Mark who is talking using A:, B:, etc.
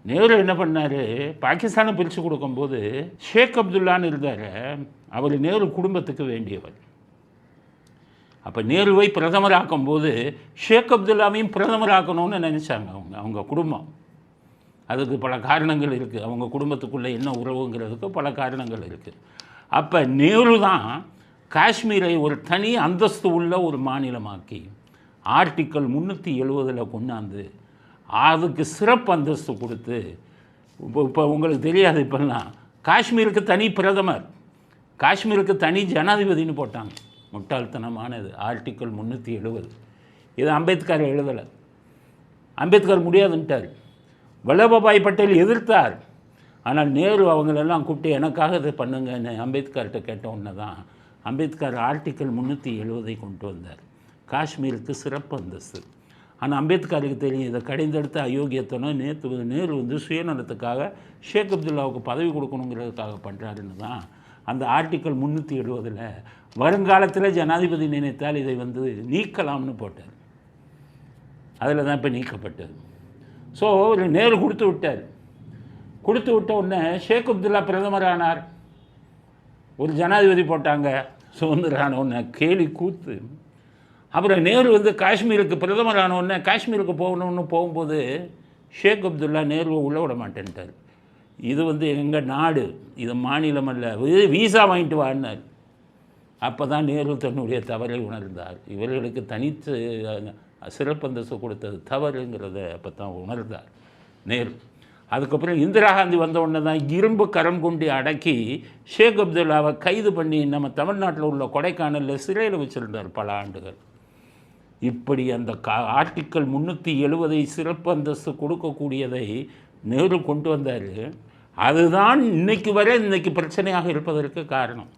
A: நேரு என்ன பண்ணார், பாகிஸ்தானை பிரித்து கொடுக்கும்போது ஷேக் அப்துல்லான்னு இருந்தார், அவர் நேரு குடும்பத்துக்கு வேண்டியவர். அப்போ நேருவை பிரதமராக்கும் போது ஷேக் அப்துல்லாவையும் பிரதமராக்கணும்னு நினச்சாங்க அவங்க குடும்பம். அதுக்கு பல காரணங்கள் இருக்குது, அவங்க குடும்பத்துக்குள்ளே என்ன உறவுங்கிறதுக்கு பல காரணங்கள் இருக்குது. அப்போ நேரு தான் காஷ்மீரை ஒரு தனி அந்தஸ்து உள்ள ஒரு மாநிலமாக்கி ஆர்டிக்கல் 370 கொண்டாந்து அதுக்கு சிறப்பு அந்தஸ்து கொடுத்து, இப்போ உங்களுக்கு தெரியாது, இப்போல்லாம் காஷ்மீருக்கு தனி பிரதமர், காஷ்மீருக்கு தனி ஜனாதிபதினு போட்டாங்க. முட்டாள்தனமானது. ஆர்டிக்கல் 370 இது அம்பேத்கர் எழுதலை. அம்பேத்கர் முடியாதுன்ட்டார். வல்லபாய் பட்டேல் எதிர்த்தார். ஆனால் நேரு அவங்களெல்லாம் கூப்பிட்டு எனக்காக இதை பண்ணுங்கன்னு அம்பேத்கர்கிட்ட கேட்ட உடனே தான் அம்பேத்கர் ஆர்டிக்கல் 370 கொண்டு வந்தார், காஷ்மீருக்கு சிறப்பு அந்தஸ்து. ஆனால் அம்பேத்கருக்கு தெரியும் இதை கடைந்தெடுத்த அயோக்கியத்தனம் நேரு வந்து சுயநலத்துக்காக ஷேக் அப்துல்லாவுக்கு பதவி கொடுக்கணுங்கிறதுக்காக பண்ணுறாருன்னு தான் அந்த ஆர்டிக்கல் 370 வருங்காலத்தில் ஜனாதிபதி நினைத்தால் இதை வந்து நீக்கலாம்னு போட்டார். அதில் தான் இப்போ நீக்கப்பட்டது. ஸோ நேரு கொடுத்து விட்டார். கொடுத்து விட்ட உடனே ஷேக் அப்துல்லா பிரதமர் ஆனார், ஒரு ஜனாதிபதி போட்டாங்க, சுதந்திரம் ஆன உடனே கேலி கூத்து. அப்புறம் நேரு வந்து காஷ்மீருக்கு பிரதமர் ஆன உடனே காஷ்மீருக்கு போகணுன்னு போகும்போது ஷேக் அப்துல்லா நேருவை உள்ளே விட மாட்டேன்ட்டார். இது வந்து எங்கள் நாடு, இது மாநிலம் அல்ல, வீசா வாங்கிட்டு வாடினார். அப்போ தான் நேரு தன்னுடைய தவறை உணர்ந்தார். இவர்களுக்கு தனித்து சிறப்பு அந்தஸ்து கொடுத்தது தவறுங்கிறத அப்போ தான் உணர்ந்தார் நேரு. அதுக்கப்புறம் இந்திரா காந்தி வந்த உடனே தான் இரும்பு கரம் கொண்டு அடக்கி ஷேக் அப்துல்லாவை கைது பண்ணி நம்ம தமிழ்நாட்டில் உள்ள கொடைக்கானலில் சிறையில் வச்சுருந்தார் பல ஆண்டுகள். இப்படி அந்த ஆர்டிக்கல் 370 சிறப்பு அந்தஸ்து கொடுக்கக்கூடியதை நேரு கொண்டு வந்தார். அதுதான் இன்னைக்கு வரை இன்னைக்கு பிரச்சனையாக இருப்பதற்கு காரணம்.